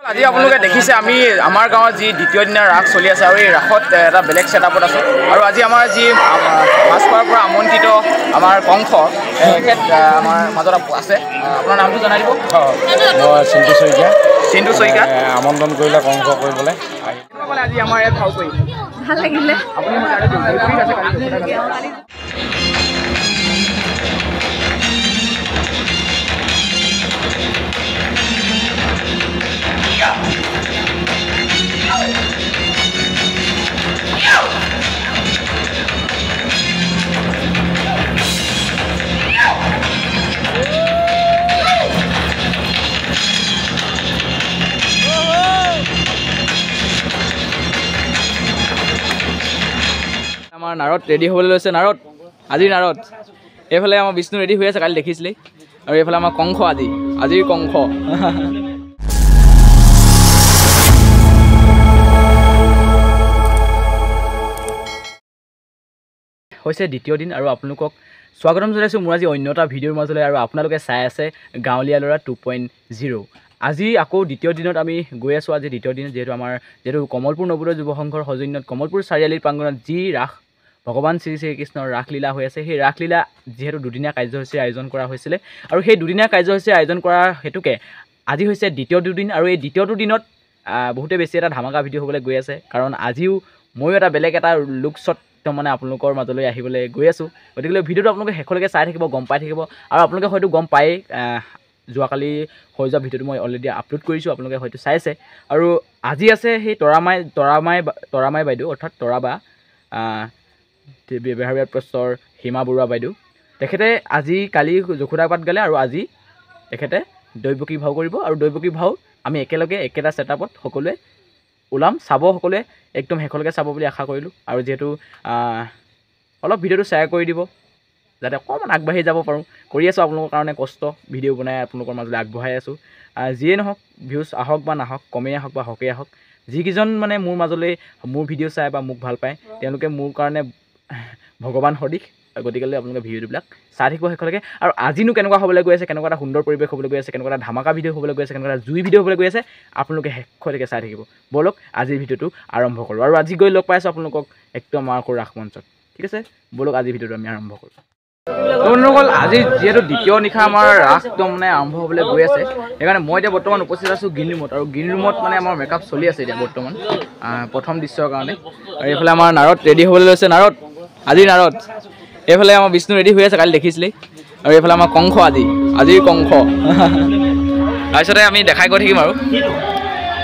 আজি আপোনালোকে দেখিছে আমি আমাৰ গাঁৱৰ যি দ্বিতীয় দিনৰ ৰাস চলি আছে আৰু এই ৰাসত এটা বেলেগ ছেটআপত আছোঁ আৰু আজি আমাৰ যি মাছখোৱাৰ পৰা আমন্ত্ৰিত আমাৰ কংস তেখেত আমাৰ মাজত আছে। আপোনাৰ নামটো জনাই দিব। মই চিন্তু শইকীয়া আমন্ত্ৰণ কৰিলে কংস কৰিবলৈ আজি আমাৰ ইয়াত ভাও কৰি ভাল লাগিলে। আপুনি আমাৰ নাৰদ ৰেডি হ'বলৈ লৈছে। নাৰদ আজিৰ নাৰদ এইফালে আমাৰ বিষ্ণু ৰেডি হৈ আছে, কালি দেখিছিলেই। আৰু এইফালে আমাৰ কংস আজিৰ কংস। হৈছে দ্বিতীয় দিন আৰু আপোনালোকক স্বাগতম জনাইছোঁ মোৰ আজি অন্য এটা ভিডিঅ'ৰ মাজলৈ। আৰু আপোনালোকে চাই আছে গাঁৱলীয়া ল'ৰা 2.0। আজি আকৌ দ্বিতীয় দিনত আমি গৈ আছোঁ। আজি দ্বিতীয় দিন যিহেতু কমলপুৰ নৱোদয় যুৱ সংঘৰ সৌজন্যত কমলপুৰ চাৰিআলিৰ প্ৰাংগণত যি ৰাস ভগৱান শ্ৰী শ্ৰীকৃষ্ণৰ ৰাসলীলা হৈ আছে, সেই ৰাসলীলা যিহেতু দুদিনীয়া কাৰ্যসূচীৰ আয়োজন কৰা হৈছিলে আৰু সেই দুদিনীয়া কাৰ্যসূচীৰ আয়োজন কৰাৰ হেতুকে আজি হৈছে দ্বিতীয়টো দিন। আৰু এই দ্বিতীয়টো দিনত বহুতে বেছি এটা ধামাকা ভিডিঅ' হ'বলৈ গৈ আছে, কাৰণ আজিও ময়ো এটা বেলেগ এটা লুকছত মানে আপোনালোকৰ মাজলৈ আহিবলৈ গৈ আছোঁ। গতিকে ভিডিঅ'টো আপোনালোকে শেষলৈকে চাই থাকিব, গম পাই থাকিব। আৰু আপোনালোকে হয়তো গম পায়েই, যোৱাকালি হৈ যোৱা ভিডিঅ'টো মই অলৰেডি আপলোড কৰিছোঁ, আপোনালোকে হয়তো চাইছে। আৰু আজি আছে সেই তৰামাই বাইদেউ, অৰ্থাৎ তৰাবা বিহাৰবিহাত প্ৰস্তৰ সীমা বৰুৱা বাইদেউ। তেখেতে কালি যশোদা পাত গালে আৰু আজি তেখেতে দৈৱকী ভাও কৰিব। আৰু দৈৱকী ভাও আমি একেলগে একেটা ছেটআপত সকলোৱে ওলাম, চাব। সকলোৱে একদম শেষলৈকে চাব বুলি আশা কৰিলোঁ। আৰু যিহেতু অলপ ভিডিঅ'টো শ্বেয়াৰ কৰি দিব যাতে অকণমান আগবাঢ়ি যাব পাৰোঁ। কৰি আছোঁ আপোনালোকৰ কাৰণে কষ্ট, ভিডিঅ' বনাই আপোনালোকৰ মাজলৈ আগবঢ়াই আছোঁ। যিয়ে নহওক, ভিউজ আহক বা নাহক, কমেই আহক বা হকেই আহক, যিকেইজন মানে মোৰ মাজলৈ মোৰ ভিডিঅ' চাই বা মোক ভাল পায় তেওঁলোকে মোৰ কাৰণে ভগৱান সদৃশ। গতিকে আপোনালোকে ভিডিঅ'বিলাক চাই থাকিব শেষলৈকে। আৰু আজিনো কেনেকুৱা হ'বলৈ গৈ আছে, কেনেকুৱা এটা সুন্দৰ পৰিৱেশ হ'বলৈ গৈ আছে, কেনেকুৱা এটা ধামাকা ভিডিঅ' হ'বলৈ গৈ আছে, কেনেকুৱা এটা জুই ভিডিঅ' হ'বলৈ গৈ আছে, আপোনালোকে শেষলৈকে চাই থাকিব। ব'লক আজিৰ ভিডিঅ'টো আৰম্ভ কৰোঁ। আৰু আজি গৈ লগ পাইছোঁ আপোনালোকক একদম আমাৰ ৰাস মঞ্চত। ঠিক আছে, ব'লক আজিৰ ভিডিঅ'টো আমি আৰম্ভ কৰোঁ। বন্ধুসকল, আজি যিহেতু দ্বিতীয় নিশা আমাৰ ৰাস একদম মানে আৰম্ভ হ'বলৈ গৈ আছে, সেইকাৰণে মই এতিয়া বৰ্তমান উপস্থিত আছোঁ গ্ৰীণ ৰুমত। আৰু গ্ৰীণ ৰুমত মানে আমাৰ মেকআপ চলি আছে এতিয়া বৰ্তমান প্ৰথম দৃশ্যৰ কাৰণে। আৰু এইফালে আমাৰ নাৰদ ৰেডি হ'বলৈ লৈছে। নাৰদ আজিৰ নাৰদ এইফালে আমাৰ বিষ্ণু ৰেডি হৈ আছে, কালি দেখিছিলেই। আৰু এইফালে আমাৰ কংস আজিৰ কংস। তাৰপিছতে আমি দেখাই গৈ থাকিম। আৰু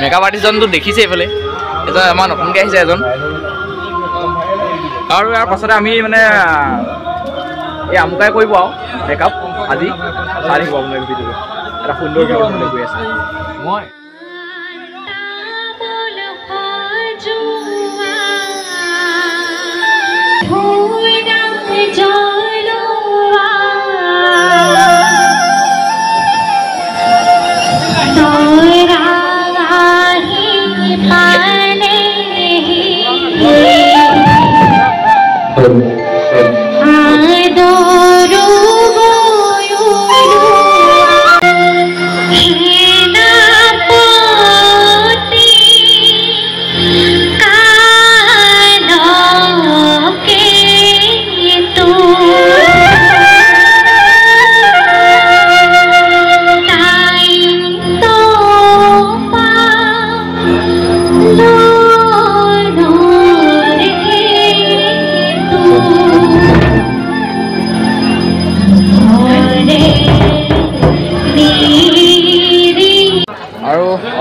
মেকআপ আৰ্টিষ্টজনটো দেখিছে, এইফালে এজন আমাৰ নতুনকৈ আহিছে এজন। আৰু ইয়াৰ পাছতে আমি মানে এই আমুকাই কৰিব আৰু মেকআপ আজি চাই থাকিব আপোনালোকে ভিডিঅ'টো। এটা সুন্দৰ ভিডিঅ' হ'বলৈ গৈ আছে। মই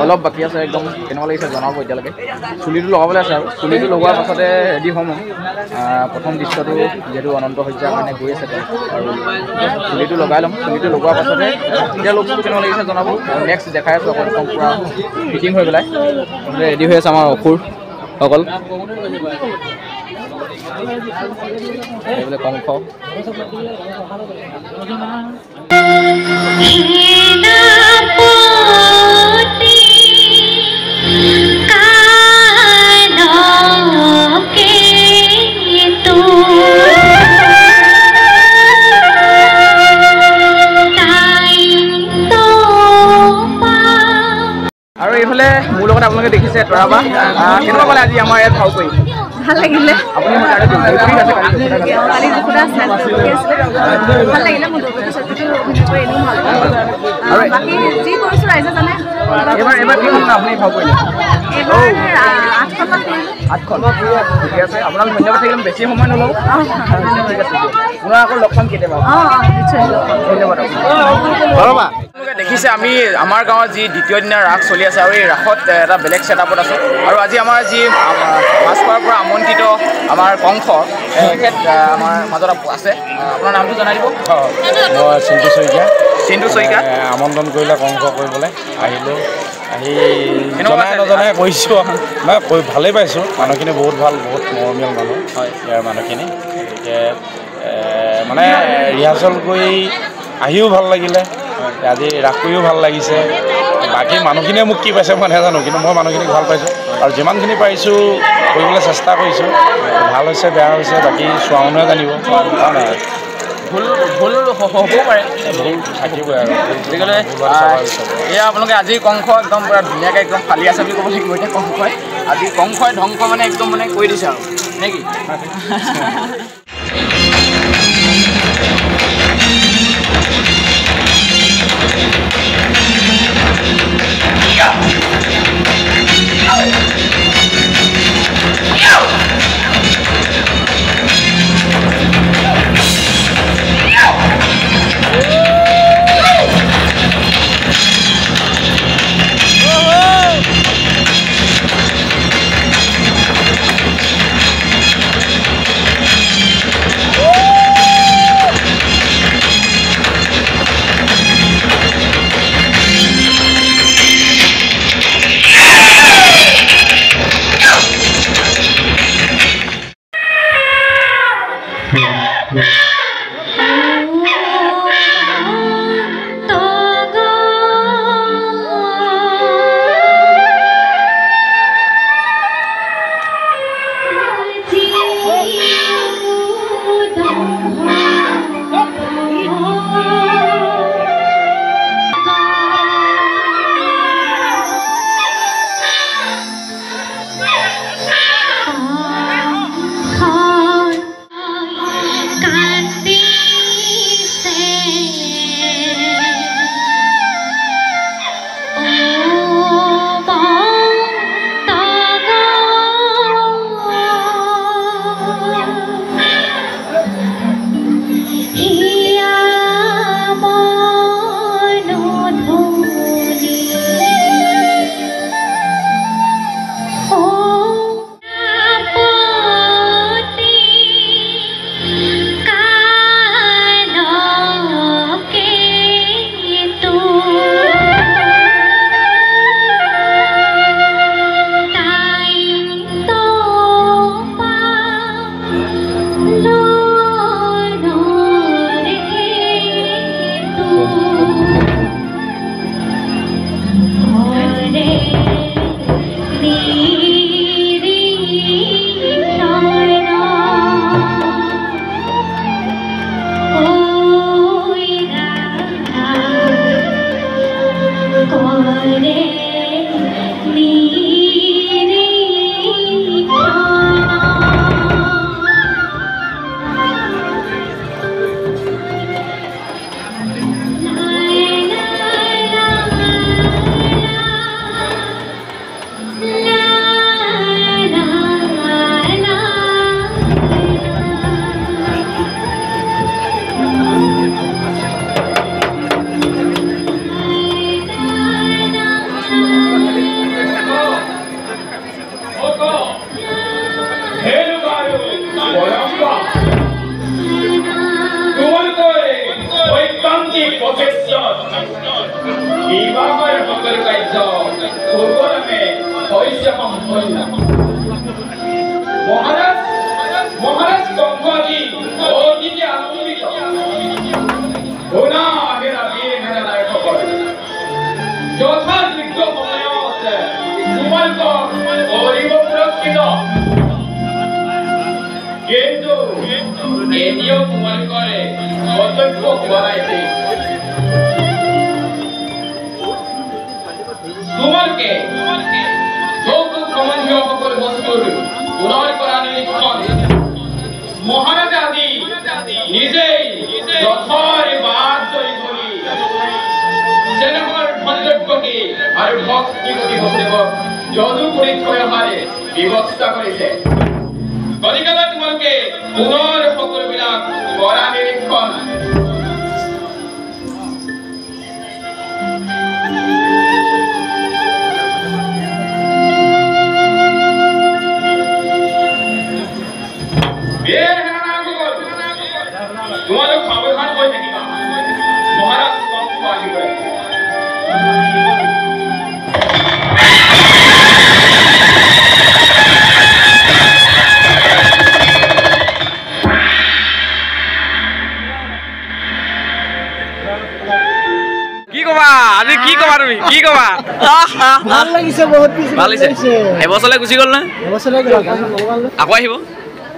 অলপ বাকী আছে, একদম কেনেকুৱা লাগিছে জনাব এতিয়ালৈকে। চুলিটো লগাবলৈ আছে, আৰু চুলিটো লগোৱাৰ পাছতে ৰেডি হ'ম। প্ৰথম দৃশ্যটো যিহেতু অনন্ত সজ্জাৰ কাৰণে গৈ আছে তেওঁ, আৰু চুলিটো লগাই ল'ম। চুলিটো লগোৱাৰ পাছতে এতিয়া লুকটো কেনেকুৱা লাগিছে জনাব। আৰু নেক্সট দেখাই আছোঁ আকৌ একদম পূৰা ফিটিং হৈ পেলাই ৰেডি হৈ আছে আমাৰ অসুৰসকল। এইবোলে কংস এইফালে মোৰ লগত আপোনালোকে দেখিছে তৰাবা কেনেকুৱা পালে আজি আমাৰ ইয়াত ভাও কৰি ভাল লাগিলে আপুনি কালি জুকুৰা আছিলে ভাল লাগিলে মোৰ দৌৰটো চকুটো কৰি এনেও ভাল আৰু বাকী যি কৰিছোঁ ৰাইজে জানে এইবাৰ কি ধৰণৰ আপুনি ভাও কৰিলে এইবাৰ 8খন ঠিকে আছে আপোনাক ধন্যবাদ থাকিলে বেছি সময় নলওঁ ঠিক আছে পুনৰ আকৌ লগ পাম কেতিয়াবা ধন্যবাদ আপোনালোকে দেখিছে আমি আমাৰ গাঁৱত যি দ্বিতীয় দিনৰ ৰাস চলি আছে আৰু এই ৰাসত এটা বেলেগ ছেটআপত আছোঁ আৰু আজি আমাৰ যি মাছখোৱাৰ পৰা আমন্ত্ৰিত আমাৰ কংস তেখেত আমাৰ মাজত আছে আপোনাৰ নামটো জনাই দিব মই চিন্তু শইকীয়া আমন্ত্ৰণ কৰিলে কংস কৰিবলৈ আহিলোঁ আহি জনাই নজনাই কৈছোঁ মই কৈ ভালেই পাইছোঁ মানুহখিনি বহুত ভাল বহুত মৰমীয়াল মানুহ হয় ইয়াৰ মানুহখিনি গতিকে মানে ৰিহাৰ্চেল কৰি আহিও ভাল লাগিলে আজি ৰাস কৰিও ভাল লাগিছে বাকী মানুহখিনিয়ে মোক কি পাইছে মই নাজানো কিন্তু মই মানুহখিনিক ভাল পাইছোঁ আৰু যিমানখিনি পাৰিছোঁ কৰিবলৈ চেষ্টা কৰিছোঁ ভাল হৈছে বেয়া হৈছে বাকী চোৱা মানুহে জানিব ভুল হ'বও পাৰে ভুল থাকিবই আৰু গতিকে এয়া আপোনালোকে আজি কংস একদম পূৰা ধুনীয়াকৈ একদম ফালি আছে বুলি ক'ব লাগিব এতিয়া কংসই আজি কংসই ধ্বংস মানে একদম মানে কৰি দিছে আৰু নে কি তোমাকে পুনৰ কৰা নিৰীক্ষণ মহাৰাজা আদি নিজেই ৰথৰ বাট জয়ী কৰি চেনেহৰ ধন্যবাদী আৰু ভক্তি প্ৰতি ভক্তিকক যদু কৰি থৈ অহাৰে ব্যৱস্থা কৰিছে গতিকে তোমালোকে পুনৰ সকলোবিলাক কৰা নিৰীক্ষণ তোমালোক সাৱধান হৈ থাকিবা মহাৰাজ কংস আহিব কি কবা আজি কি কবা তুমি কি কবা ভাল লাগিছে বহুত কিছু ভাল লাগিছে এবছৰলৈ গুচি গ'ল নহয় আকৌ আহিব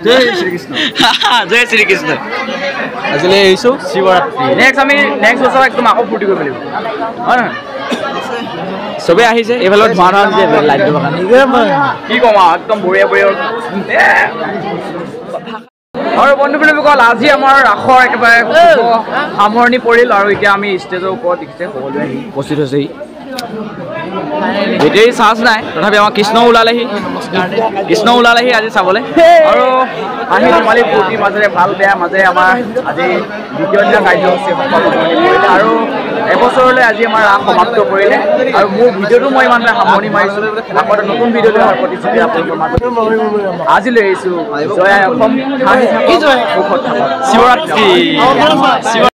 জয় শ্ৰীকৃষ্ণ জয় শ্ৰীকৃষ্ণ আজিলৈ এৰিছোঁ শিৱৰাত্ৰি নেক্সট আমি নেক্সট বছৰ একদম আকৌ ফূৰ্তি কৰিব লাগিব হয় নহয় চবেই আহিছে এইফালে ধোঁৱা ধোঁৱা দিছে লাইট দিবৰ কাৰণে কি ক'ম আৰু একদম বঢ়িয়া বঢ়িয়া আৰু বন্ধুসকল আজি আমাৰ ৰাসৰ একেবাৰে সামৰণি পৰিল আৰু এতিয়া আমি ষ্টেজৰ ওপৰত দেখিছে সকলোৱে আহি উপস্থিত হৈছেহি বেটেৰী চাৰ্জ নাই তথাপি আমাৰ কৃষ্ণ ওলালেহি আজি চাবলৈ আৰু আহি ধেমালি ফূৰ্তিৰ মাজেৰে ভাল বেয়া মাজেৰে আমাৰ আজি দ্বিতীয় দিনা কাৰ্যসূচী সামৰণি পৰিলে আৰু এবছৰলৈ আজি আমাৰ ৰাস সমাপ্ত কৰিলে আৰু মোৰ ভিডিঅ'টো মই ইমানটা সামৰণি মাৰিছোঁ আকৌ এটা নতুন ভিডিঅ' লৈ প্ৰতিশ্ৰুতি আপোনালোকৰ মাজত আজিলৈ এৰিছোঁ জয় অসম সুখত থাকক শিৱৰাত্ৰি